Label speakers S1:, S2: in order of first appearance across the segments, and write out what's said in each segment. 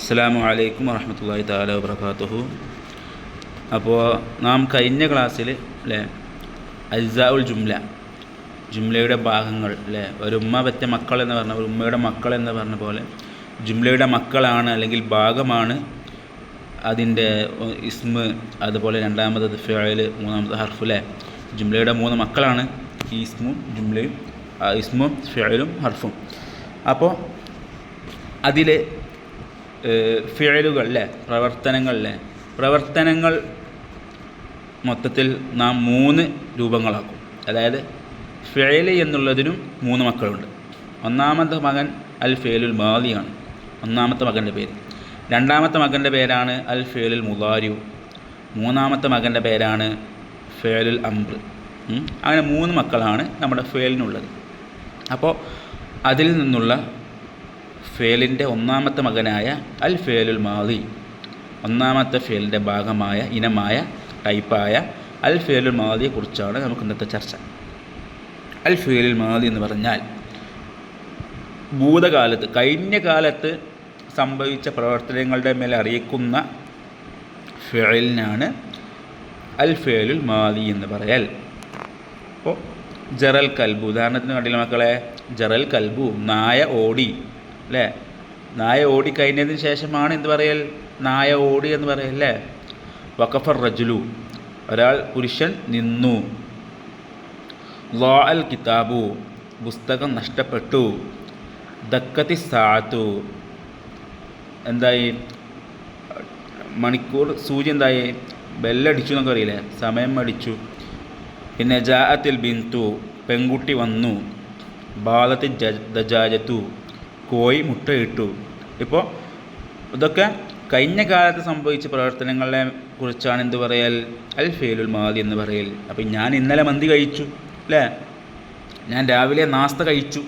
S1: അസ്സലാമു അലൈക്കും വറഹ്മത്തുള്ളാഹി തആല വബറകാതുഹു. അപ്പോൾ നാം കഴിഞ്ഞ ക്ലാസ്സിൽ അല്ലേ അജ്സാഉൽ ജുംലയുടെ ഭാഗങ്ങൾ അല്ലേ, ഒരു ഉമ്മ പറ്റ മക്കൾ എന്ന് പറഞ്ഞ, ഒരു ഉമ്മയുടെ മക്കൾ എന്ന് പറഞ്ഞ പോലെ ജുംലയുടെ മക്കളാണ് അല്ലെങ്കിൽ ഭാഗമാണ് അതിൻ്റെ ഇസ്മ്, അതുപോലെ രണ്ടാമത്തത് ഫിഅൽ, മൂന്നാമത്തെ ഹർഫ് അല്ലേ. ജുംലയുടെ മൂന്ന് മക്കളാണ് ഈ ഇസ്മും ജുംലയും, ഇസ്മും ഫിഅലും ഹർഫും. അപ്പോൾ അതിൽ ഫിഅലുകൾ അല്ലേ, പ്രവർത്തനങ്ങൾ മൊത്തത്തിൽ നാം 3 രൂപങ്ങളാക്കും. അതായത് ഫിഅൽ എന്നുള്ളതിനും 3 മക്കളുണ്ട്. ഒന്നാമത്തെ മകൻ അൽ ഫിഅലുൽ മാദിയാണ്, ഒന്നാമത്തെ മകൻ്റെ പേര്. രണ്ടാമത്തെ മകൻ്റെ പേരാണ് അൽ ഫിഅലുൽ മുദാരിഉ. മൂന്നാമത്തെ മകൻ്റെ പേരാണ് ഫിഅലുൽ അംർ. അങ്ങനെ 3 മക്കളാണ് നമ്മുടെ ഫിഅലിനുള്ളത്. അപ്പോൾ അതിൽ നിന്നുള്ള ഫിഅലിൻ്റെ ഒന്നാമത്തെ മകനായ അൽ ഫിഅലുൽ മാദി, ഒന്നാമത്തെ ഫിഅലിൻ്റെ ഭാഗമായ ഇനമായ ടൈപ്പായ അൽ ഫിഅലുൽ മാദിയെക്കുറിച്ചാണ് നമുക്ക് ഇന്നത്തെ ചർച്ച. അൽ ഫിഅലുൽ മാദി എന്ന് പറഞ്ഞാൽ ഭൂതകാലത്ത്, കഴിഞ്ഞ കാലത്ത് സംഭവിച്ച പ്രവർത്തനങ്ങളുടെ മേൽ അറിയിക്കുന്ന ഫിഅലിനാണ് അൽ ഫിഅലുൽ മാദി എന്ന് പറയൽ. അപ്പോൾ ജറൽ കൽബു, ഉദാഹരണത്തിന് കണ്ടില്ല മക്കളെ, ജറൽ കൽബു, നായ ഓടി അല്ലേ. നായ ഓടി കഴിഞ്ഞതിന് ശേഷമാണ് എന്ത് പറയൽ, നായ ഓടി എന്ന് പറയല്ലേ. വഖഫർ റജുലു, ഒരാൾ പുരുഷൻ നിന്നു. ളാ അൽ കിതാബു, പുസ്തകം നഷ്ടപ്പെട്ടു. ദക്കത്തി സാഅത്തു, എന്തായി, മണിക്കൂർ സൂചി എന്തായി, ബെല്ലടിച്ചു എന്നൊക്കെ അറിയില്ലേ, സമയം അടിച്ചു. പിന്നെ ജാഅത്തിൽ ബിന്തു, പെൺകുട്ടി വന്നു. ബാലത്തിൽ ദജാജത്തു, കോഴി മുട്ടയിട്ടു. ഇപ്പോൾ ഇതൊക്കെ കഴിഞ്ഞ കാലത്ത് സംഭവിച്ച പ്രവർത്തനങ്ങളെ കുറിച്ചാണ് എന്ത് പറയൽ, അൽ ഫിഅലുൽ മാദി എന്ന് പറയൽ. അപ്പം ഞാൻ ഇന്നലെ മന്തി കഴിച്ചു അല്ലേ, ഞാൻ രാവിലെ നാസ്ത കഴിച്ചു,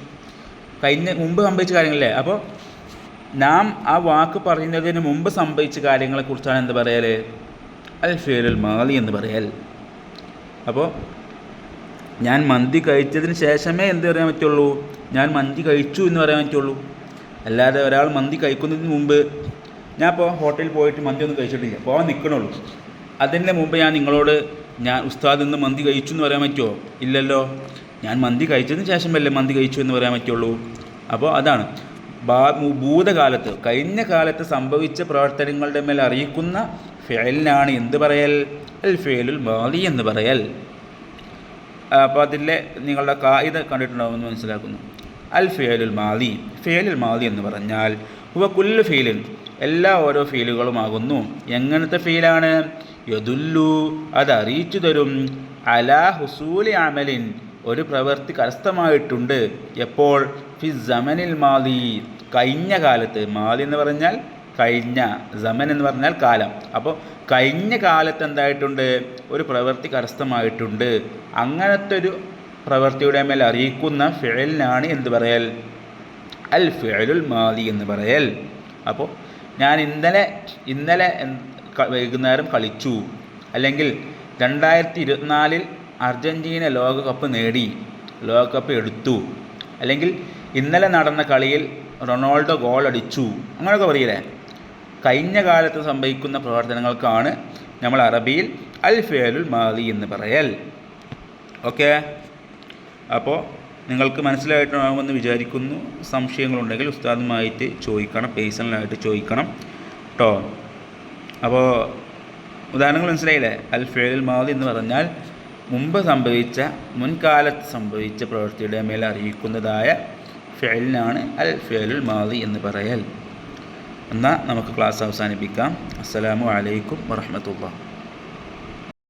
S1: മുമ്പ് സംഭവിച്ച കാര്യങ്ങളല്ലേ. അപ്പോൾ നാം ആ വാക്ക് പറയുന്നതിന് മുമ്പ് സംഭവിച്ച കാര്യങ്ങളെക്കുറിച്ചാണ് എന്ത് പറയൽ, അൽ ഫിഅലുൽ മാദി എന്ന് പറയൽ. അപ്പോൾ ഞാൻ മന്തി കഴിച്ചതിന് ശേഷമേ എന്ത് പറയാൻ പറ്റുള്ളൂ, ഞാൻ മന്തി കഴിച്ചു എന്ന് പറയാൻ പറ്റുള്ളൂ. അല്ലാതെ ഒരാൾ മന്തി കഴിക്കുന്നതിന് മുമ്പ്, ഞാൻ ഇപ്പോൾ ഹോട്ടലിൽ പോയിട്ട് മന്തി ഒന്നും കഴിച്ചിട്ടില്ല, പോകാൻ നിൽക്കണുള്ളൂ, അതിൻ്റെ മുമ്പ് ഞാൻ നിങ്ങളോട് ഞാൻ ഉസ്താദ് ഇന്ന് മന്തി കഴിച്ചു എന്ന് പറയാൻ പറ്റുമോ? ഇല്ലല്ലോ. ഞാൻ മന്തി കഴിച്ചതിന് ശേഷമല്ലേ മന്തി കഴിച്ചു എന്ന് പറയാൻ പറ്റുള്ളൂ. അപ്പോൾ അതാണ് ഭൂതകാലത്ത്, കഴിഞ്ഞ കാലത്ത് സംഭവിച്ച പ്രവർത്തനങ്ങളുടെ മേൽ അറിയിക്കുന്ന ഫിഅലിനാണ് എന്ത് പറയൽ, അൽ ഫിഅലുൽ മാദി എന്ന് പറയൽ. അപ്പോൾ അതിലെ നിങ്ങളുടെ ഖായിദ കണ്ടിട്ടുണ്ടാവുമെന്ന് മനസ്സിലാക്കുന്നു. അൽ ഫിഅലുൽ മാദി, ഫിഅലുൽ മാദി എന്ന് പറഞ്ഞാൽ ഹുവ കുല്ലു ഫീലിൻ, എല്ലാ ഓരോ ഫീലുകളുമാകുന്നു. എങ്ങനത്തെ ഫീലാണ്, യദുല്ലു, അത് അറിയിച്ചു തരും, അലാ ഹുസൂലി അമലിൻ, ഒരു പ്രവൃത്തി കരസ്ഥമായിട്ടുണ്ട്. എപ്പോൾ, ഫി സമനിൽ മാദി, കഴിഞ്ഞ കാലത്ത്. മാദി എന്ന് പറഞ്ഞാൽ കഴിഞ്ഞ, സമൻ എന്ന് പറഞ്ഞാൽ കാലം. അപ്പോൾ കഴിഞ്ഞ കാലത്ത് എന്തായിട്ടുണ്ട്, ഒരു പ്രവൃത്തി കരസ്ഥമായിട്ടുണ്ട്. അങ്ങനത്തെ ഒരു പ്രവൃത്തിയുടെ മേൽ അറിയിക്കുന്ന ഫിഅലിനാണ് എന്ത് പറയൽ, അൽ ഫിഅലുൽ മാദി എന്ന് പറയൽ. അപ്പോൾ ഞാൻ ഇന്നലെ വൈകുന്നേരം കളിച്ചു, അല്ലെങ്കിൽ 2024 അർജൻറ്റീന ലോകകപ്പ് നേടി, ലോകകപ്പ് എടുത്തു, അല്ലെങ്കിൽ ഇന്നലെ നടന്ന കളിയിൽ റൊണാൾഡോ ഗോൾ അടിച്ചു, അങ്ങനെയൊക്കെ പറയില്ലേ. കഴിഞ്ഞ കാലത്ത് സംഭവിക്കുന്ന പ്രവർത്തനങ്ങൾക്കാണ് നമ്മൾ അറബിയിൽ അൽ ഫിഅലുൽ മാദി എന്ന് പറയൽ. ഓക്കെ, അപ്പോൾ നിങ്ങൾക്ക് മനസ്സിലായിട്ടുണ്ടാകുമെന്ന് വിചാരിക്കുന്നു. സംശയങ്ങളുണ്ടെങ്കിൽ ഉസ്താദുമായിട്ട് ചോദിക്കണം, പേഴ്സണലായിട്ട് ചോദിക്കണം കേട്ടോ. അപ്പോൾ ഉദാഹരണങ്ങൾ മനസ്സിലായില്ലേ. അൽ ഫിഅലുൽ മാദി എന്ന് പറഞ്ഞാൽ മുൻകാലത്ത് സംഭവിച്ച പ്രവൃത്തിയുടെ മേൽ അറിയിക്കുന്നതായ ഫിഅലിനാണ് അൽ ഫിഅലുൽ മാദി എന്ന് പറയൽ. എന്നാൽ നമുക്ക് ക്ലാസ് അവസാനിപ്പിക്കാം. അസ്സലാമു അലൈക്കും വറഹ്മത്തുള്ളാഹി.